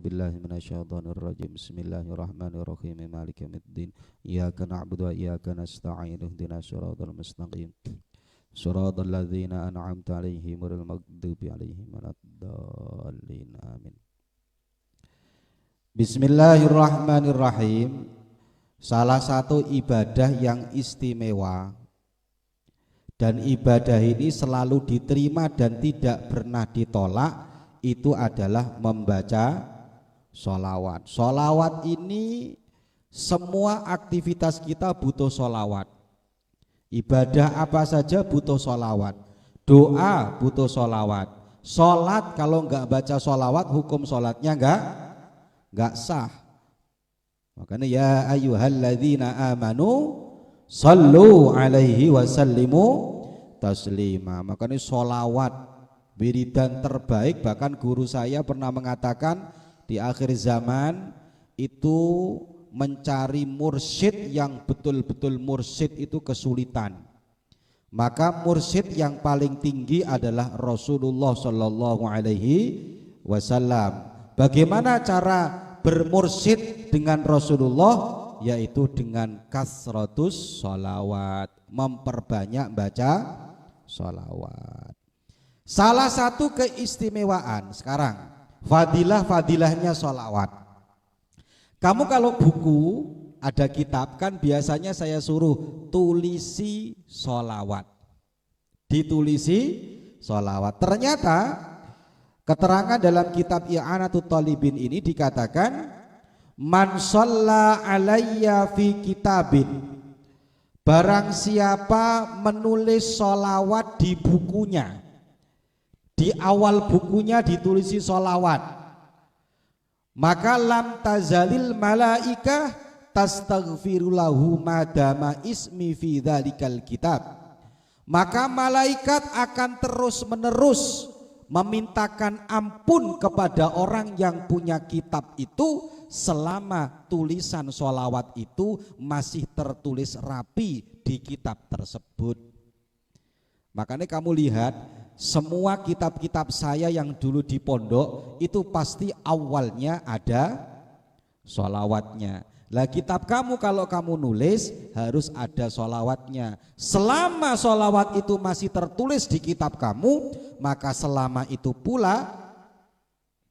billahi minasyaitonir rajim. Bismillahirrahmanirrahim. Maliki yaumiddin. Iyyaka na'budu wa iyyaka nasta'in. Ihdinas siratal mustaqim. Shiratal ladzina an'amta 'alaihim ghairil maghdubi 'alaihim waladdallin. Amin. Bismillahirrahmanirrahim. Salah satu ibadah yang istimewa dan ibadah ini selalu diterima dan tidak pernah ditolak itu adalah membaca sholawat. Sholawat ini semua aktivitas kita butuh sholawat. Ibadah apa saja butuh sholawat. Doa butuh sholawat. Sholat kalau nggak baca sholawat hukum sholatnya nggak sah. Makanya ya ayyuhalladzina amanu sallu alaihi wasallimu taslima. Makanya sholawat wiridan terbaik. Bahkan guru saya pernah mengatakan di akhir zaman itu mencari mursyid yang betul-betul mursyid itu kesulitan. Maka mursyid yang paling tinggi adalah Rasulullah Shallallahu Alaihi Wasallam. Bagaimana cara bermursyid dengan Rasulullah? Yaitu dengan kasratus sholawat, memperbanyak baca sholawat. Salah satu keistimewaan sekarang fadilahnya sholawat. Kamu kalau buku ada kitab kan biasanya saya suruh tulisi sholawat, ditulisi sholawat. Ternyata keterangan dalam kitab I'anatut Talibin ini dikatakan man shalla alayya fi kitabin, barang siapa menulis sholawat di bukunya, di awal bukunya ditulisi sholawat, maka lam tazalil malaikah tastaghfirulahu madama ismi fi dzalikal kitab, maka malaikat akan terus menerus memintakan ampun kepada orang yang punya kitab itu selama tulisan sholawat itu masih tertulis rapi di kitab tersebut. Makanya kamu lihat semua kitab-kitab saya yang dulu di pondok itu pasti awalnya ada sholawatnya. Lah kitab kamu kalau kamu nulis harus ada sholawatnya. Selama sholawat itu masih tertulis di kitab kamu, maka selama itu pula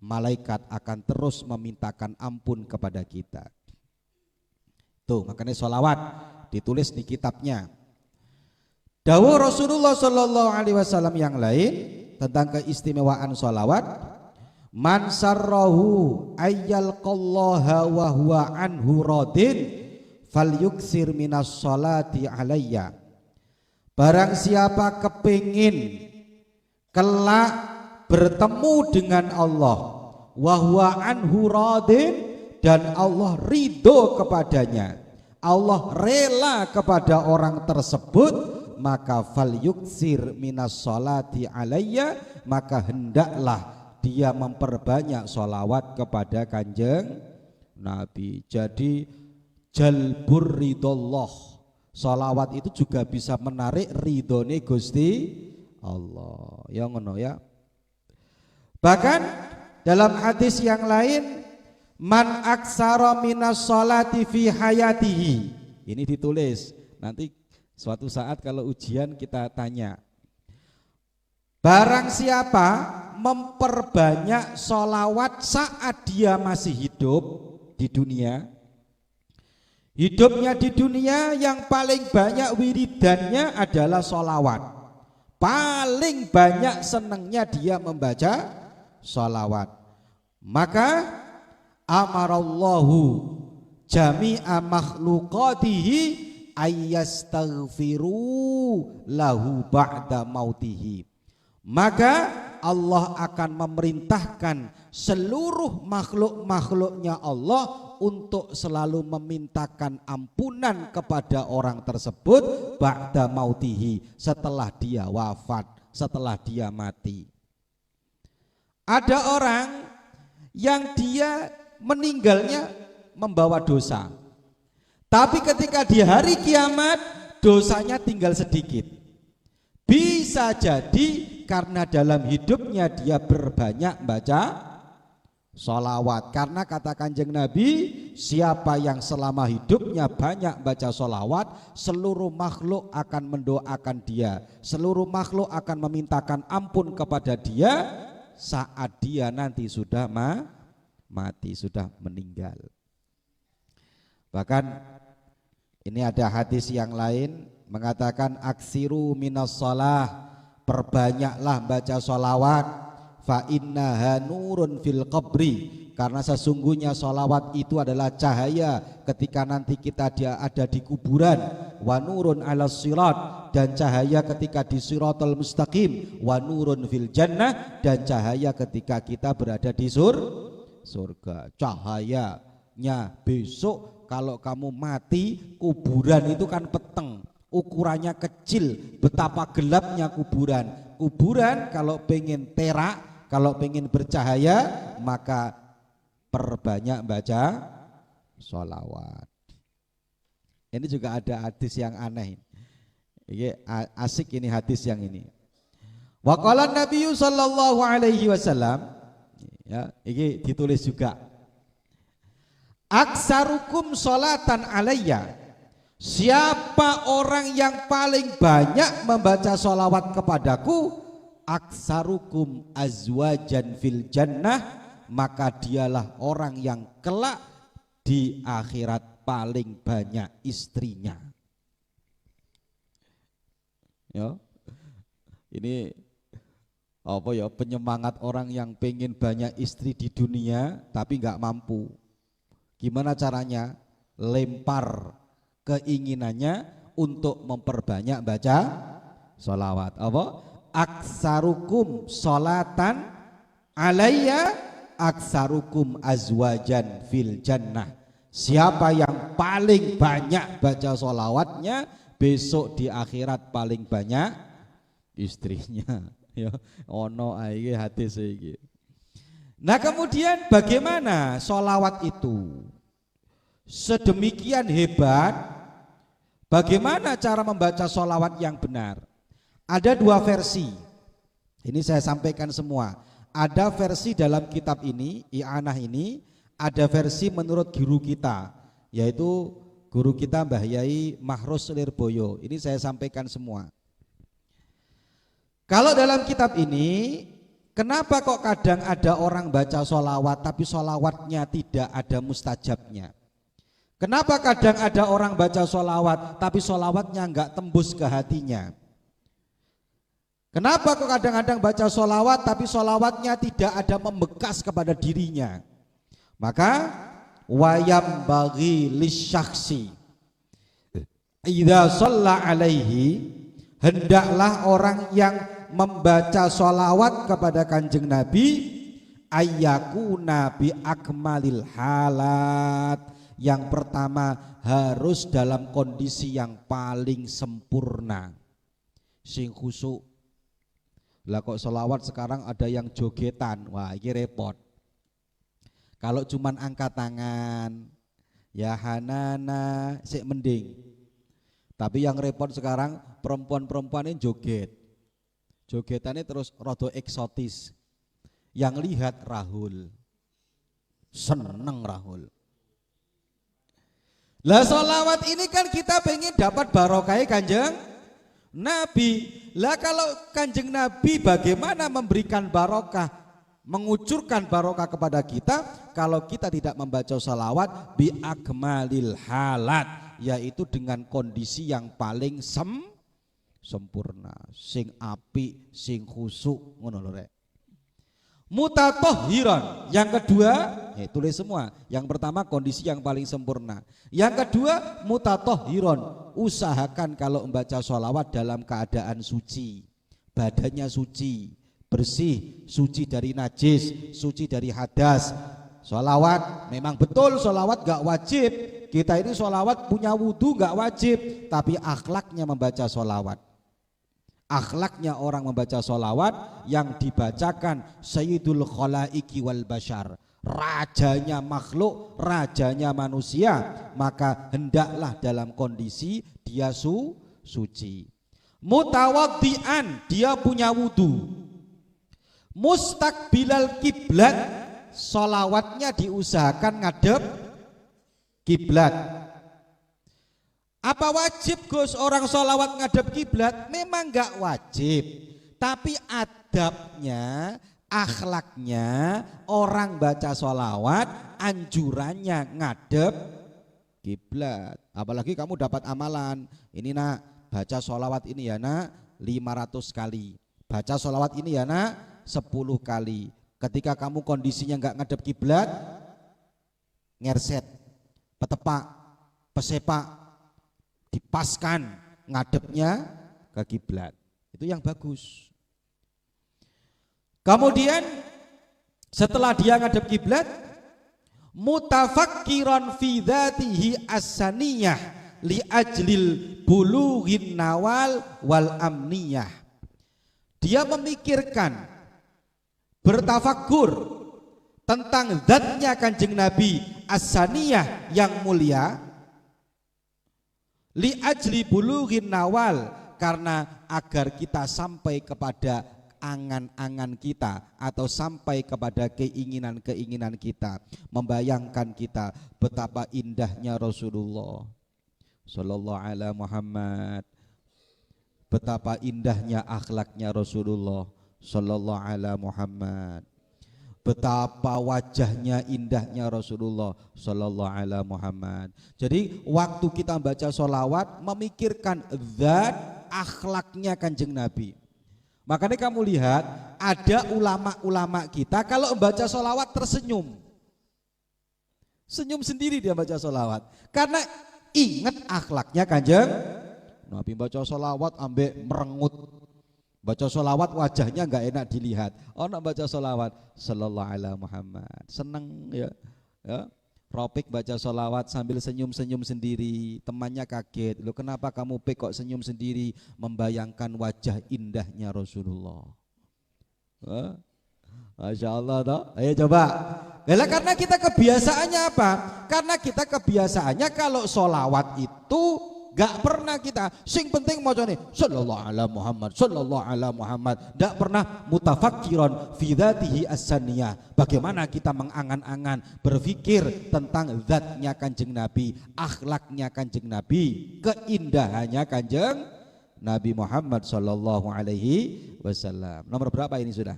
malaikat akan terus memintakan ampun kepada kita. Tuh makanya sholawat ditulis di kitabnya. Dawuh Rasulullah Shallallahu Alaihi Wasallam yang lain tentang keistimewaan sholawat, man sarrahu ayyalqallaha wa huwa anhu radin falyuksir minas sholati alayya. Barang siapa kepingin kelak bertemu dengan Allah wa huwa anhu radin, dan Allah ridho kepadanya, Allah rela kepada orang tersebut, maka falyuksir minas sholati alayya, maka hendaklah dia memperbanyak sholawat kepada kanjeng Nabi. Jadi jalbur ridhollah, sholawat itu juga bisa menarik ridhone Gusti Allah. Ya ngono ya. Bahkan dalam hadis yang lain, man aksara minas sholati fi hayatihi, ini ditulis nanti suatu saat kalau ujian kita tanya, barang siapa memperbanyak sholawat saat dia masih hidup di dunia, hidupnya di dunia yang paling banyak wiridannya adalah sholawat, paling banyak senangnya dia membaca sholawat, maka amarallahu jami'a makhluqatihi ayyastaghfiru lahu ba'da mautihi, maka Allah akan memerintahkan seluruh makhluk-makhluknya Allah untuk selalu memintakan ampunan kepada orang tersebut ba'da mautihi, setelah dia wafat, setelah dia mati. Ada orang yang dia meninggalnya membawa dosa, tapi ketika di hari kiamat dosanya tinggal sedikit. Bisa jadi karena dalam hidupnya dia berbanyak baca sholawat. Karena kata Kanjeng Nabi, siapa yang selama hidupnya banyak baca sholawat, seluruh makhluk akan mendoakan dia, seluruh makhluk akan memintakan ampun kepada dia saat dia nanti sudah mati, sudah meninggal. Bahkan ini ada hadis yang lain mengatakan aksiru minas sholah, perbanyaklah baca sholawat, fa innaha nurun fil qabri, karena sesungguhnya sholawat itu adalah cahaya ketika nanti kita ada di kuburan, wa nurun ala sirat, dan cahaya ketika di siratal mustaqim, wa nurun fil jannah, dan cahaya ketika kita berada di surga. Cahayanya besok kalau kamu mati, kuburan itu kan peteng, ukurannya kecil, betapa gelapnya kuburan. Kuburan kalau pengen terak, kalau pengen bercahaya, maka perbanyak baca sholawat. Ini juga ada hadis yang aneh. Ini asik ini hadis yang ini. Wa qala Nabi sallallahu alaihi wasallam, ya, ini ditulis juga. Aksarukum sholatan alayya, siapa orang yang paling banyak membaca sholawat kepadaku, aksarukum azwajan fil jannah, maka dialah orang yang kelak di akhirat paling banyak istrinya. Ya, ini apa ya, penyemangat orang yang pengen banyak istri di dunia tapi nggak mampu. Gimana caranya? Lempar keinginannya untuk memperbanyak baca sholawat. Apa? Aksarukum sholatan alayya aksarukum azwajan fil jannah. Siapa yang paling banyak baca sholawatnya, besok di akhirat paling banyak istrinya. Ya, ono ae hadis iki. Nah, kemudian bagaimana sholawat itu sedemikian hebat? Bagaimana cara membaca sholawat yang benar? Ada dua versi. Ini saya sampaikan semua. Ada versi dalam kitab ini, I'anah ini, ada versi menurut guru kita, yaitu guru kita Mbah Yai Mahrus Lirboyo. Ini saya sampaikan semua. Kalau dalam kitab ini, kenapa kok kadang ada orang baca sholawat tapi sholawatnya tidak ada mustajabnya? Kenapa kadang ada orang baca sholawat tapi sholawatnya enggak tembus ke hatinya? Kenapa kok kadang-kadang baca sholawat tapi sholawatnya tidak ada membekas kepada dirinya? Maka wayam bagi lisyaksi idza shalla alaihi, hendaklah orang yang membaca sholawat kepada Kanjeng Nabi ayyakuna bi akmalil halat. Yang pertama, harus dalam kondisi yang paling sempurna, sing khusyuk. Lah kok sholawat sekarang ada yang jogetan, wah ini repot. Kalau cuman angkat tangan, ya hanana sik mending. Tapi yang repot sekarang perempuan-perempuan ini joget. Jogetannya terus rada eksotis. Yang lihat Rahul, seneng Rahul. Lah sholawat ini kan kita pengen dapat barokah Kanjeng Nabi. Lah kalau Kanjeng Nabi bagaimana memberikan barokah, mengucurkan barokah kepada kita kalau kita tidak membaca sholawat bi akmalil halat, yaitu dengan kondisi yang paling sempurna, sing apik, sing khusyuk, ngono lho rek. Mutatahhiran, yang kedua, tulis semua. Yang pertama kondisi yang paling sempurna. Yang kedua mutatahhiran, usahakan kalau membaca sholawat dalam keadaan suci, badannya suci, bersih, suci dari najis, suci dari hadas. Sholawat memang betul, sholawat gak wajib. Kita ini sholawat punya wudhu gak wajib, tapi akhlaknya membaca sholawat. Akhlaknya orang membaca sholawat yang dibacakan Sayyidul Khalaiki wal Bashar, rajanya makhluk, rajanya manusia, maka hendaklah dalam kondisi dia suci. Mutawaddian, dia punya wudu. Mustaqbilal kiblat, sholawatnya diusahakan ngadep kiblat. Apa wajib Gus orang sholawat ngadep kiblat? Memang enggak wajib, tapi adabnya, akhlaknya orang baca sholawat anjurannya ngadep kiblat. Apalagi kamu dapat amalan, ini nak baca sholawat ini ya nak 500 kali, baca sholawat ini ya nak 10 kali. Ketika kamu kondisinya nggak ngadep kiblat, ngerset, petepak, pesepak, dipaskan ngadepnya ke kiblat. Itu yang bagus. Kemudian setelah dia ngadep kiblat, mutafakkiran fi dzatihi as-saniyah li ajlil bulughin nawal wal amniyah. Dia memikirkan, bertafakur tentang zatnya Kanjeng Nabi as-saniyah yang mulia, li ajli bulughin nawal, karena agar kita sampai kepada angan-angan kita atau sampai kepada keinginan-keinginan kita, membayangkan kita betapa indahnya Rasulullah sallallahu alaihi Muhammad, betapa indahnya akhlaknya Rasulullah sallallahu alaihi Muhammad, betapa wajahnya indahnya Rasulullah sallallahu alaihi Muhammad. Jadi waktu kita baca sholawat memikirkan zat akhlaknya Kanjeng Nabi. Makanya kamu lihat ada ulama-ulama kita kalau membaca sholawat tersenyum, senyum sendiri dia baca sholawat karena ingat akhlaknya Kanjeng Nabi. Baca sholawat ambek merengut, baca sholawat wajahnya nggak enak dilihat. Oh nak baca sholawat sallallahu alaihi Muhammad, seneng ya. Ropik baca sholawat sambil senyum-senyum sendiri, temannya kaget, loh kenapa kamu Pik kok senyum sendiri, membayangkan wajah indahnya Rasulullah. Masya Allah toh. Ayo coba. Karena kita kebiasaannya apa? Karena kita kebiasaannya kalau sholawat itu gak pernah kita sing penting macane sallallahu alaihi Muhammad, sallallahu alaihi Muhammad, gak pernah mutafakkiran fi dzatihi as-saniyah. Bagaimana kita mengangan-angan berpikir tentang zatnya Kanjeng Nabi, akhlaknya Kanjeng Nabi, keindahannya Kanjeng Nabi Muhammad sallallahu alaihi wasallam. Nomor berapa ini sudah?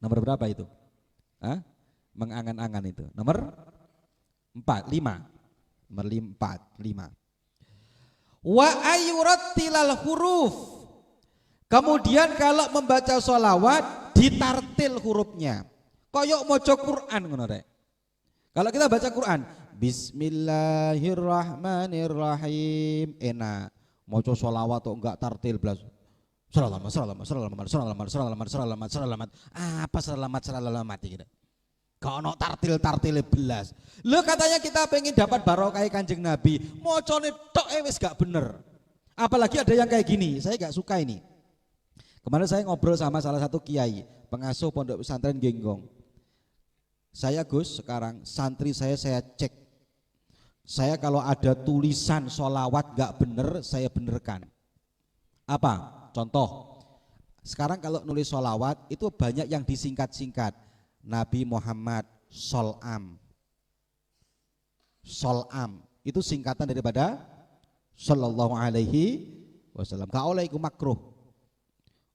Nomor berapa itu? Mengangan-angan itu. Nomor 4, 5. Nomor 4, 5. Wa ayurattilal huruf. Kemudian kalau membaca sholawat ditartil hurufnya. Koyok maca Quran ngono rek. Kalau kita baca Quran, Bismillahirrahmanirrahim, enak. Maca sholawat kok enggak tartil blas. Selamat. Apa selamat gitu. Gak ono tartil-tartile belas. Lo katanya kita pengen dapat barokah Kanjeng Nabi, mocone tok wis gak bener. Apalagi ada yang kayak gini, saya gak suka ini. Kemarin saya ngobrol sama salah satu kiai, pengasuh pondok pesantren Genggong. Saya Gus, sekarang santri saya cek. Saya kalau ada tulisan sholawat gak bener, saya benerkan. Apa? Contoh, sekarang kalau nulis sholawat itu banyak yang disingkat-singkat. Nabi Muhammad Solam itu singkatan daripada sallallahu alaihi wasallam. Gak oleh iku makruh.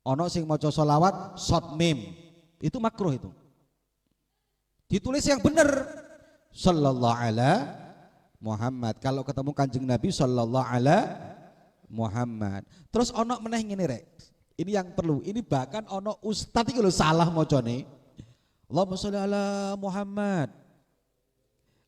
Ono sing maca sholawat short mim, itu makruh itu. Ditulis yang benar sallallahu alaihi Muhammad. Kalau ketemu Kanjeng Nabi sallallahu alaihi Muhammad. Terus ono meneh ngene rek. Ini yang perlu. Ini bahkan ono ustaz iki lho salah macane. Allahumma sholli ala Muhammad.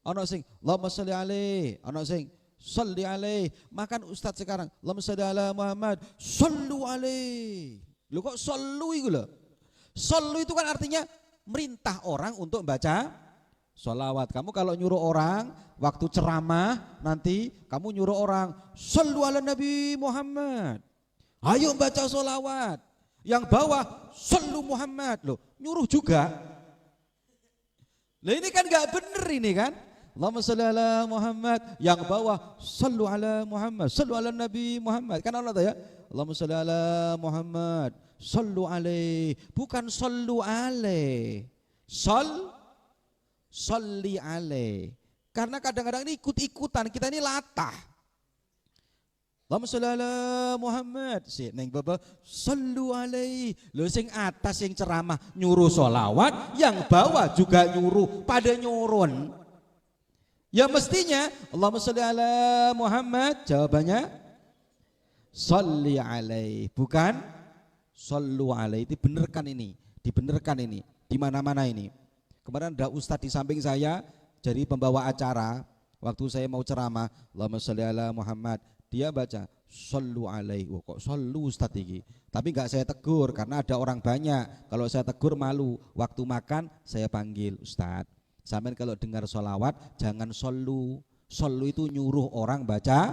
Ono sing Allahumma sholli alaihi, ono sing sholli alaihi. Makan ustaz sekarang Allahumma sholli ala Muhammad, shollu alaihi. Lho kok shollu iku lho? Shollu itu kan artinya merintah orang untuk baca sholawat. Kamu kalau nyuruh orang waktu ceramah nanti kamu nyuruh orang shollu ala Nabi Muhammad. Ayo baca sholawat. Yang bawah shollu Muhammad loh, nyuruh juga. Nah ini kan gak bener ini kan. Allahumma sholli ala Muhammad, yang bawah shollu ala Muhammad, shollu ala Nabi Muhammad. Kan Allah ya. Allahumma sholli ala Muhammad, shollu alaihi, bukan shollu alaihi. Shol sholli alaih. Karena kadang-kadang ini ikut-ikutan, kita ini latah. Allahumma sholli ala Muhammad. Si neng baba shollu alaihi. Lho sing atas sing ceramah nyuruh sholawat, yang bawah juga nyuruh, pada nyurun. Ya mestinya Allahumma sholli ala Muhammad, jawabannya sholli alaihi, bukan shollu alaihi. Dibenarkan ini, dibenarkan ini di mana-mana ini. Kemarin ada ustadz di samping saya jadi pembawa acara, waktu saya mau ceramah Allahumma sholli ala Muhammad, dia baca shollu alaihi. Wah, kok shollu ustadz ini? Tapi enggak saya tegur karena ada orang banyak. Kalau saya tegur malu. Waktu makan saya panggil, ustadz, sampean kalau dengar sholawat jangan shollu. Shollu itu nyuruh orang baca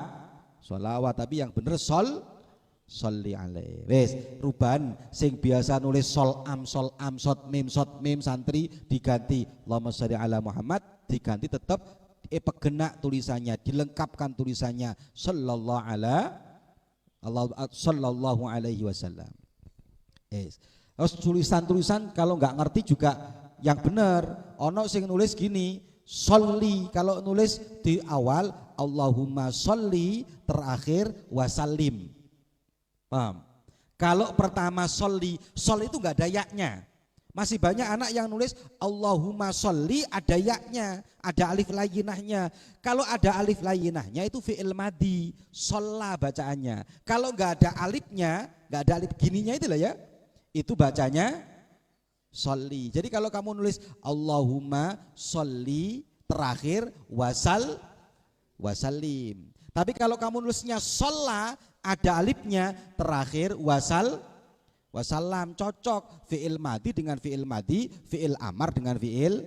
sholawat, tapi yang bener sholli alaihi. Wes, ruban sing biasa nulis sol am sot mim santri diganti Allahumma sholli ala Muhammad, diganti tetap pegenak tulisannya, dilengkapkan tulisannya sallallahu alaihi wasallam. Terus tulisan-tulisan kalau nggak ngerti juga yang benar. Ono sing nulis gini, sholli, kalau nulis di awal Allahumma sholli, terakhir wasallim. Paham? Kalau pertama sholli, sol itu nggak ada yaknya. Masih banyak anak yang nulis Allahumma sholli ada yaknya, ada alif layyinahnya. Kalau ada alif layyinahnya itu fi'il madhi, sholla bacaannya. Kalau nggak ada alifnya, nggak ada alif gininya itu lah ya, itu bacanya sholli. Jadi kalau kamu nulis Allahumma sholli terakhir wasallim. Tapi kalau kamu nulisnya sholla ada alifnya terakhir wasallam, cocok fi'il madhi dengan fi'il madhi, fi'il amar dengan fi'il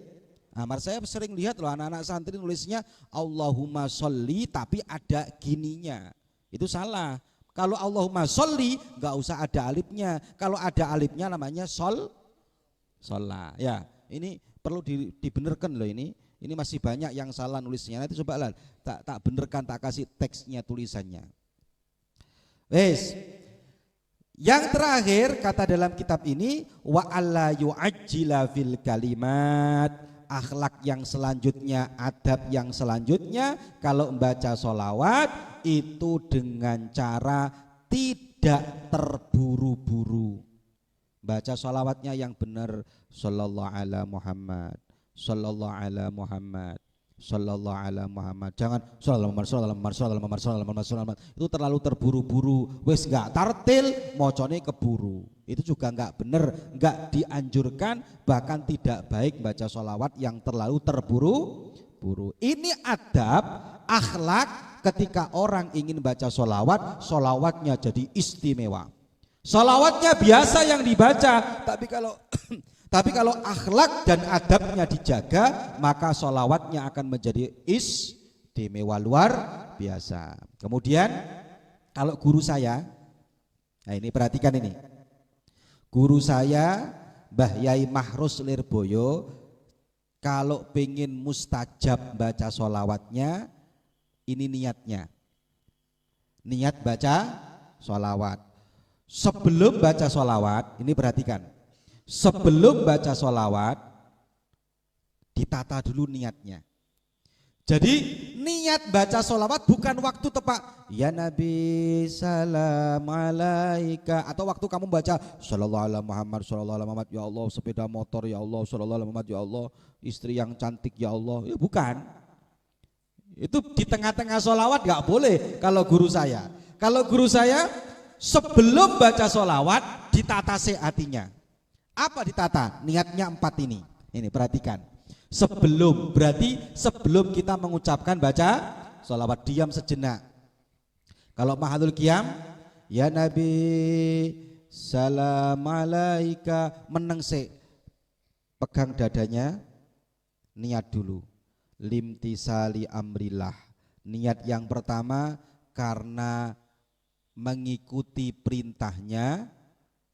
amar. Saya sering lihat loh anak-anak santri nulisnya Allahumma sholli tapi ada gininya, itu salah. Kalau Allahumma sholli nggak usah ada alifnya, kalau ada alifnya namanya sholla. Ya, ini perlu dibenerkan loh ini masih banyak yang salah nulisnya. Nanti coba lah tak benerkan, tak kasih teksnya, tulisannya. Wes. Yang terakhir kata dalam kitab ini wa alla yu'ajjila fil kalimat, akhlak yang selanjutnya, adab yang selanjutnya kalau membaca sholawat itu dengan cara tidak terburu-buru. Baca sholawatnya yang benar, sallallahu ala Muhammad, sallallahu ala Muhammad, sallallahu ala Muhammad. Jangan sallallahu Muhammad. Itu terlalu terburu-buru. Wes enggak tartil, mocone keburu. Itu juga enggak benar, enggak dianjurkan, bahkan tidak baik baca sholawat yang terlalu terburu-buru. Ini adab, akhlak ketika orang ingin baca sholawat, sholawatnya jadi istimewa. Sholawatnya biasa yang dibaca, tapi kalau akhlak dan adabnya dijaga, maka sholawatnya akan menjadi istimewa luar biasa. Kemudian kalau guru saya, nah ini perhatikan ini, guru saya Mbah Yai Mahrus Lirboyo, kalau pengen mustajab baca sholawatnya, ini niatnya, niat baca sholawat. Sebelum baca sholawat, ini perhatikan, sebelum baca sholawat ditata dulu niatnya. Jadi niat baca sholawat bukan waktu tepat ya Nabi salam alaika, atau waktu kamu baca sallallahu alaihi Muhammad, sallallahu alaihi Muhammad, ya Allah sepeda motor, ya Allah sallallahu alaihi Muhammad, ya Allah istri yang cantik, ya Allah. Ya bukan, itu di tengah-tengah sholawat gak boleh. Kalau guru saya sebelum baca sholawat ditata hatinya. Apa ditata? Niatnya 4 ini. Ini perhatikan. Sebelum, berarti sebelum kita mengucapkan baca sholawat, diam sejenak. Kalau mahalul qiyam, ya Nabi salam alaika, menengse, pegang dadanya, niat dulu. Limtisali amrillah. Niat yang pertama karena mengikuti perintahnya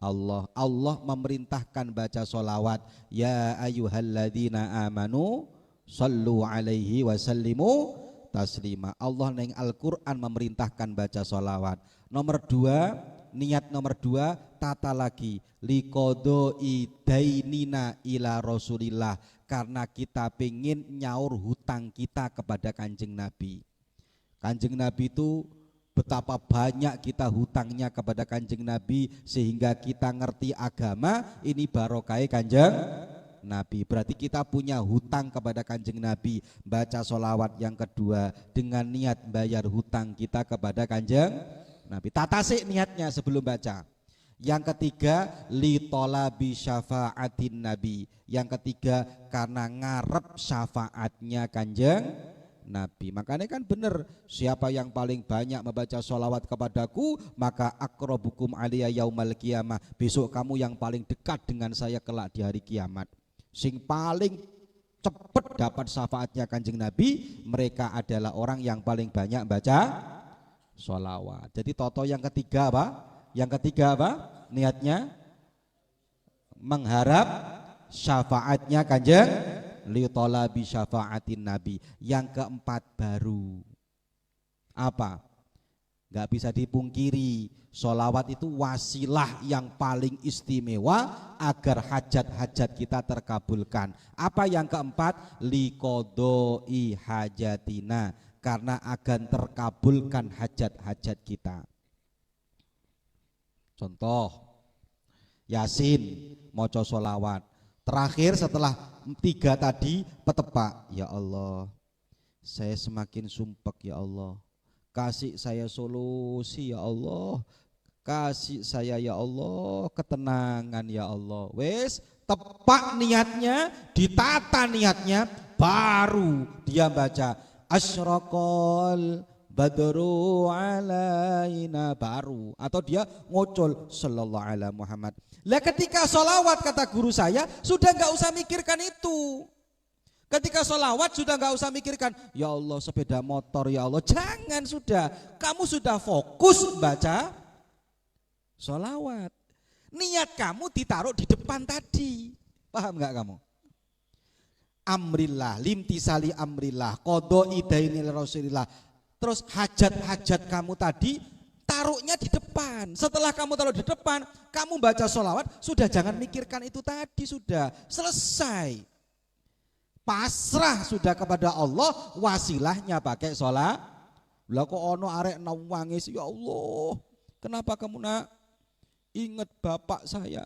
Allah. Allah memerintahkan baca sholawat, ya ayyuhalladzina amanu sallu alaihi wasallimu taslima. Allah neng Al-Quran memerintahkan baca sholawat. Nomor 2, niat nomor 2, tata lagi liqodoi dainina ila Rasulillah, karena kita pengen nyaur hutang kita kepada Kanjeng Nabi. Kanjeng Nabi itu betapa banyak kita hutangnya kepada Kanjeng Nabi, sehingga kita ngerti agama ini barokah Kanjeng Nabi. Berarti kita punya hutang kepada Kanjeng Nabi. Baca sholawat yang kedua dengan niat bayar hutang kita kepada Kanjeng Nabi. Tata sih niatnya sebelum baca. Yang ketiga litolabi syafaatin Nabi. Yang ketiga karena ngarep syafaatnya Kanjeng Nabi. Makanya kan benar, siapa yang paling banyak membaca sholawat kepadaku maka akrobukum aliyya yaumal qiyamah, besok kamu yang paling dekat dengan saya kelak di hari kiamat. Sing paling cepat dapat syafaatnya Kanjeng Nabi, mereka adalah orang yang paling banyak baca sholawat. Jadi toto yang ketiga apa? Yang ketiga apa? Niatnya mengharap syafaatnya Kanjeng litolabi syafaatin Nabi. Yang keempat baru apa? Gak bisa dipungkiri, sholawat itu wasilah yang paling istimewa agar hajat-hajat kita terkabulkan. Apa yang keempat? Liqodoi hajatina, karena akan terkabulkan hajat-hajat kita. Contoh Yasin, maca sholawat. Terakhir setelah 3 tadi petepak, ya Allah saya semakin sumpek ya Allah, kasih saya solusi ya Allah, kasih saya ya Allah ketenangan ya Allah. Wes tepak niatnya, ditata niatnya, baru dia baca asyraqal badru alaina, baru, atau dia ngocol sallallahu ala Muhammad. Lah ketika sholawat kata guru saya sudah nggak usah mikirkan itu. Ketika sholawat sudah nggak usah mikirkan ya Allah sepeda motor ya Allah, jangan, sudah kamu sudah fokus baca sholawat. Niat kamu ditaruh di depan tadi, paham nggak kamu? Amrillah, limtisali amrillah, qodoi dainil Rasulillah. Terus hajat-hajat kamu tadi taruhnya di depan. Setelah kamu taruh di depan, kamu baca sholawat, sudah jangan mikirkan itu tadi, sudah selesai. Pasrah sudah kepada Allah, wasilahnya pakai sholat. Lah kok ono arek nangis, ya Allah kenapa kamu nak? Ingat bapak saya,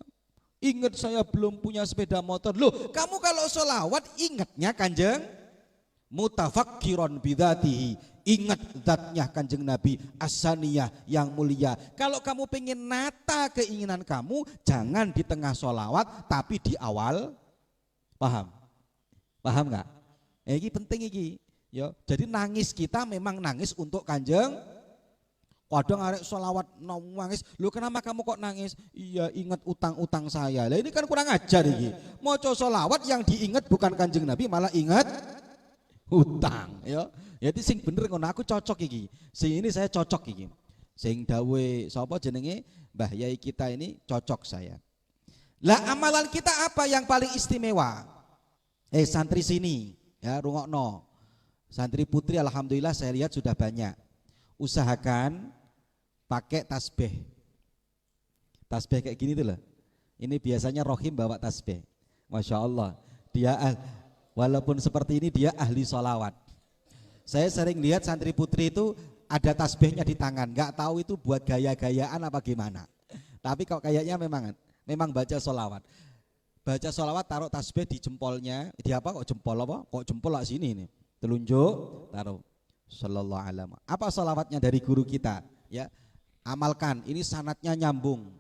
ingat saya belum punya sepeda motor. Loh kamu kalau sholawat ingatnya Kanjeng, mutafakkiron bidatihi, ingat zatnya Kanjeng Nabi as-saniyah yang mulia. Kalau kamu pengen nata keinginan kamu, jangan di tengah sholawat tapi di awal. Paham? Paham nggak? Ini penting ini. Ya, jadi nangis kita memang nangis untuk Kanjeng. Kadang arek sholawat nangis, lu kenapa kamu kok nangis? Iya ingat utang-utang saya. Lah ini kan kurang ajar ini. Maca sholawat yang diingat bukan Kanjeng Nabi, malah ingat hutang. Ya, jadi sing bener ngono, aku cocok iki. Sing ini saya cocok iki. Sing dawe sapa jenenge Mbah Yai kita ini cocok saya. Lah amalan kita apa yang paling istimewa? Santri sini ya, rungokno. Santri putri alhamdulillah saya lihat sudah banyak. Usahakan pakai tasbih. Tasbih kayak gini tuh lah. Ini biasanya Rohim bawa tasbih. Masya Allah. Dia walaupun seperti ini dia ahli sholawat. Saya sering lihat santri putri itu ada tasbihnya di tangan. Nggak tahu itu buat gaya-gayaan apa gimana. Tapi kok kayaknya memang baca sholawat. Baca sholawat taruh tasbih di jempolnya. Di apa kok jempol apa? Kok jempol lah sini nih. Telunjuk taruh. Sallallahu alaihi wasallam. Apa sholawatnya dari guru kita? Ya, amalkan. Ini sanatnya nyambung.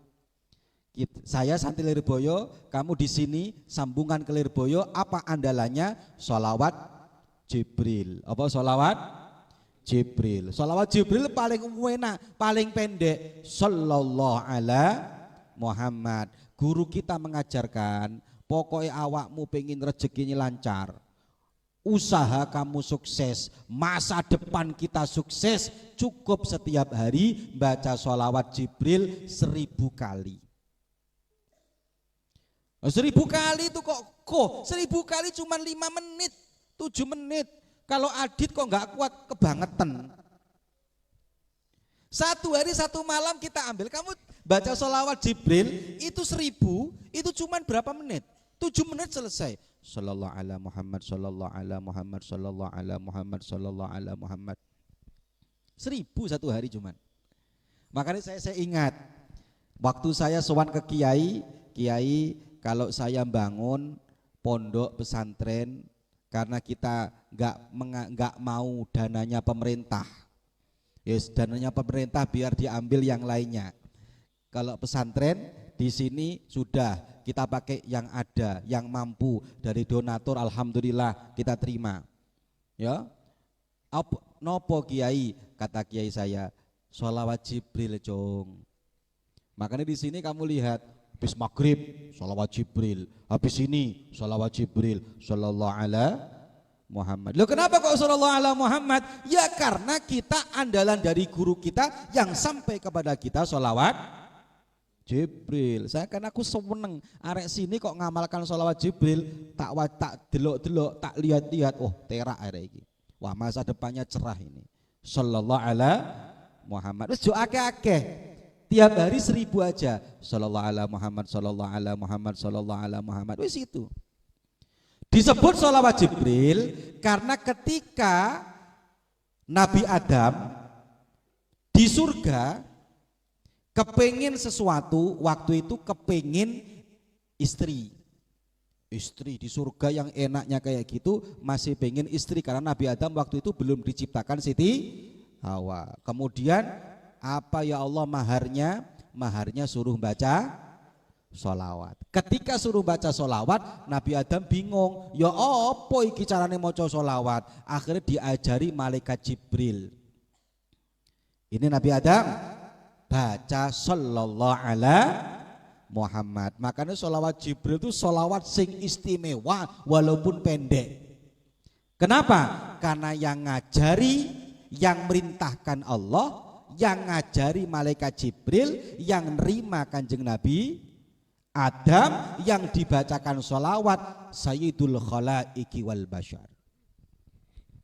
Saya Santi Lirboyo, kamu di sini sambungan ke Lirboyo. Apa andalannya? Sholawat Jibril. Apa sholawat Jibril? Sholawat Jibril paling enak, paling pendek. Sallallahu ala Muhammad. Guru kita mengajarkan, pokoknya awakmu pengen rezekinya lancar, usaha kamu sukses, masa depan kita sukses, cukup setiap hari baca sholawat Jibril 1000 kali. 1000 kali itu kok 1000 kali cuma 5 menit, 7 menit. Kalau Adit kok nggak kuat, kebangetan. 1 hari 1 malam kita ambil, kamu Baca sholawat Jibril itu 1000, itu cuman berapa menit? 7 menit selesai. Sallallahu ala Muhammad, sallallahu ala Muhammad, sallallahu ala Muhammad, sallallahu ala Muhammad. 1000 satu hari cuman. Makanya saya ingat waktu saya sowan ke kiai kalau saya bangun pondok pesantren karena kita nggak mau dananya pemerintah. Yes, dananya pemerintah biar diambil yang lainnya. Kalau pesantren di sini sudah kita pakai yang ada, yang mampu dari donatur, alhamdulillah kita terima. Ya, nopo kiai, kata kiai saya, sholawat Jibril cong. Makanya di sini kamu lihat, habis maghrib sholawat Jibril, habis ini sholawat Jibril, sallallahu ala Muhammad. Loh kenapa kok sallallahu ala Muhammad? Ya karena kita andalan dari guru kita yang sampai kepada kita sholawat Jibril. Aku seneng arek sini kok ngamalkan sholawat Jibril, tak delok-delok, tak lihat-lihat, oh terak arek iki. Wah masa depannya cerah ini. Sallallahu ala Muhammad. Wis jo akeh-akeh. Tiap hari 1000 aja. Sallallahu ala Muhammad, sallallahu ala Muhammad, sallallahu ala Muhammad. Wis itu. Disebut sholawat Jibril karena ketika Nabi Adam di surga kepengin sesuatu, waktu itu kepengin istri di surga yang enaknya kayak gitu, masih pengen istri karena Nabi Adam waktu itu belum diciptakan Siti Hawa. Kemudian apa ya Allah maharnya suruh baca sholawat. Ketika suruh baca sholawat, Nabi Adam bingung, ya apa iki carane maca sholawat. Akhirnya diajari malaikat Jibril. Ini Nabi Adam baca sallallahu ala Muhammad. Makanya sholawat Jibril itu sholawat sing istimewa walaupun pendek. Kenapa? Karena yang ngajari, yang merintahkan Allah, yang ngajari malaikat Jibril, yang nerima kanjeng Nabi Adam, yang dibacakan sholawat Sayyidul Khalaiki wal Bashar.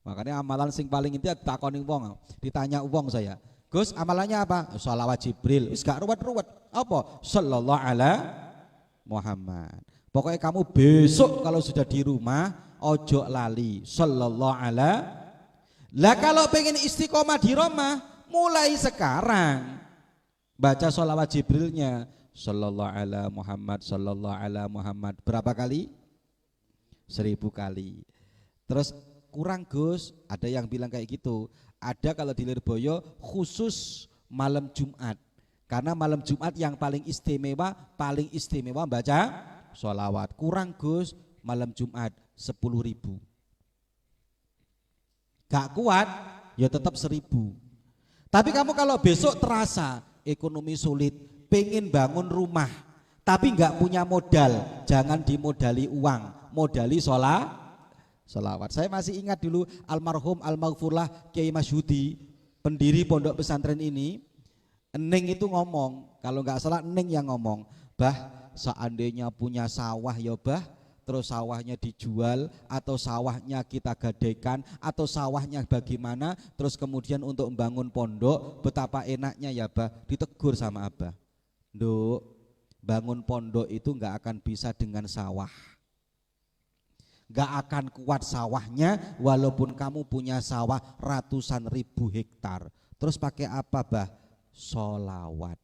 Makanya amalan sing paling inti takoni wong, ditanya wong saya, Gus amalannya apa? Sholawat Jibril. Wis gak ruwet-ruwet. Apa? Sallallahu ala Muhammad. Pokoknya kamu besok kalau sudah di rumah ojo lali sallallahu ala. Lah kalau pengen istiqomah di rumah mulai sekarang baca sholawat Jibrilnya sallallahu ala Muhammad, sallallahu ala Muhammad. Berapa kali? 1000 kali. Terus kurang Gus, ada yang bilang kayak gitu. Ada kalau di Lirboyo khusus malam Jumat. Karena malam Jumat yang paling istimewa baca sholawat. Kurang Gus, malam Jumat 10.000. Gak kuat, ya tetap 1000. Tapi kamu kalau besok terasa ekonomi sulit, pengen bangun rumah, tapi nggak punya modal, jangan dimodali uang, modali sholawat. Saya masih ingat dulu almarhum almaghfurlah Kiai Masyudi, pendiri pondok pesantren ini, Neng itu ngomong, kalau nggak salah Neng yang ngomong, bah seandainya punya sawah ya bah, terus sawahnya dijual atau sawahnya kita gadekan atau sawahnya bagaimana, terus kemudian untuk membangun pondok betapa enaknya ya bah, ditegur sama abah, Nduk, bangun pondok itu nggak akan bisa dengan sawah, nggak akan kuat sawahnya walaupun kamu punya sawah ratusan ribu hektar. Terus pakai apa bah? Sholawat.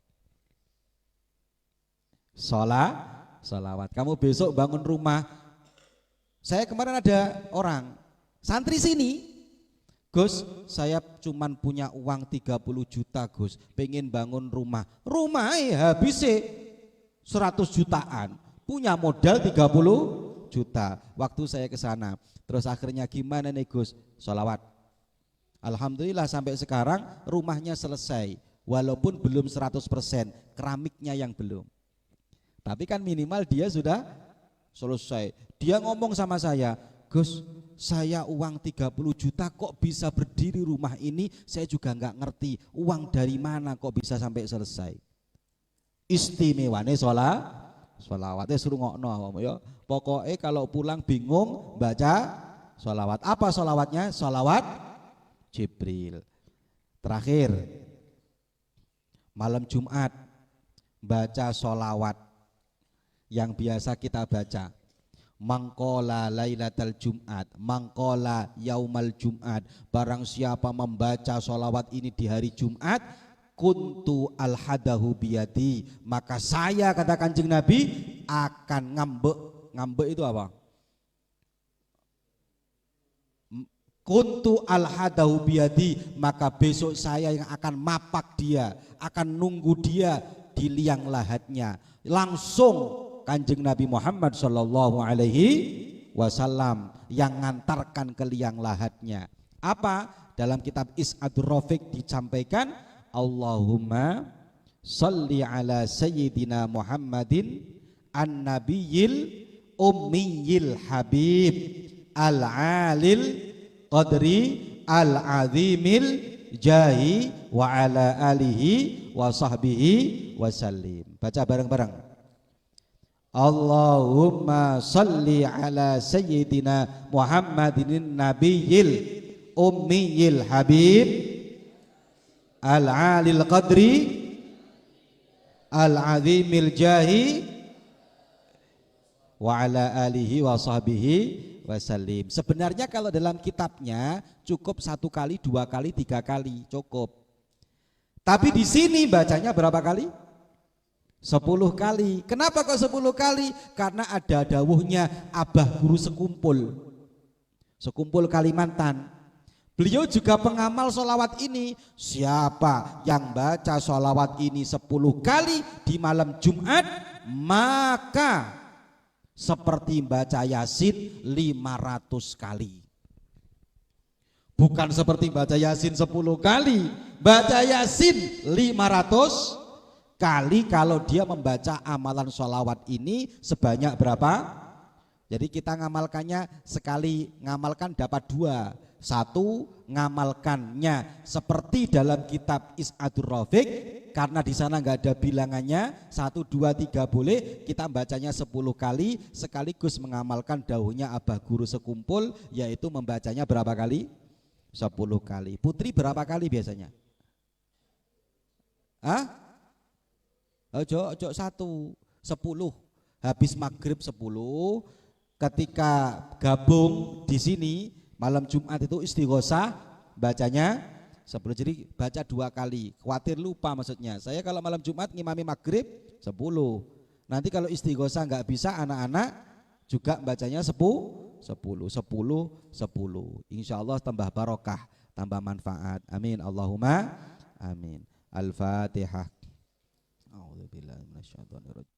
Sholawat. Kamu besok bangun rumah. Saya kemarin ada orang santri sini, Gus, saya cuman punya uang 30 juta Gus, pengen bangun rumah. Rumahnya habis 100 jutaan, punya modal 30 juta. Waktu saya ke sana, terus akhirnya gimana nih Gus? Sholawat. Alhamdulillah sampai sekarang rumahnya selesai, walaupun belum 100%, keramiknya yang belum. Tapi kan minimal dia sudah selesai. Dia ngomong sama saya, Gus, saya uang 30 juta kok bisa berdiri rumah ini, saya juga nggak ngerti uang dari mana kok bisa sampai selesai. Istimewane sholawatnya suruh ngokno ya. Pokoknya kalau pulang bingung baca sholawat. Apa sholawatnya? Sholawat Jibril. Terakhir malam Jumat baca sholawat yang biasa kita baca. Mangkola lailatal Jumat, mangkola yaumal Jumat. Barang siapa membaca sholawat ini di hari Jumat, kuntu alhadahu biyadi, maka saya, kata Kanjeng Nabi, akan ngambek itu apa? Kuntu alhadahu biyadi, maka besok saya yang akan mapak dia, akan nunggu dia di liang lahatnya. Langsung Kanjeng Nabi Muhammad Shallallahu Alaihi Wasallam yang ngantarkan ke liang lahatnya. Apa? Dalam kitab Is'adur Rafiq disampaikan, Allahumma salli ala sayyidina Muhammadin an-nabiyil ummiyil habib al-alil qadri al-azimil jahi wa ala alihi wa sahbihi wasallim. Baca bareng-bareng. Allahumma salli ala sayyidina Muhammadin nabiyil ummiyil habib al-alil qadri al-azimil jahi wa ala alihi wa sahbihi wasallim. Sebenarnya kalau dalam kitabnya cukup 1 kali, 2 kali, 3 kali cukup. Tapi di sini bacanya berapa kali? 10 kali. Kenapa kok 10 kali? Karena ada dawuhnya Abah Guru Sekumpul Kalimantan. Beliau juga pengamal sholawat ini. Siapa yang baca sholawat ini 10 kali di malam Jumat, maka seperti baca Yasin 500 kali. Bukan seperti baca Yasin 10 kali, baca Yasin 500 kali kalau dia membaca amalan sholawat ini sebanyak berapa? Jadi kita ngamalkannya sekali, ngamalkan dapat 2. 1 ngamalkannya seperti dalam kitab Is'adur Rafiq, karena di sana nggak ada bilangannya 1, 2, 3 boleh, kita bacanya 10 kali sekaligus mengamalkan dawuhnya Abah Guru Sekumpul, yaitu membacanya berapa kali? 10 kali. Putri berapa kali biasanya? Hah? Ojo 1, 10. Habis maghrib 10. Ketika gabung di sini malam Jumat itu istighosah, bacanya 10. Jadi baca 2 kali. Khawatir lupa maksudnya. Saya kalau malam Jumat ngimami maghrib 10. Nanti kalau istighosah nggak bisa, anak-anak juga bacanya 10. Insya Allah tambah barokah, tambah manfaat. Amin. Allahumma amin. Al-Fatihah. A'udzubillahi minasyaitonir rajim.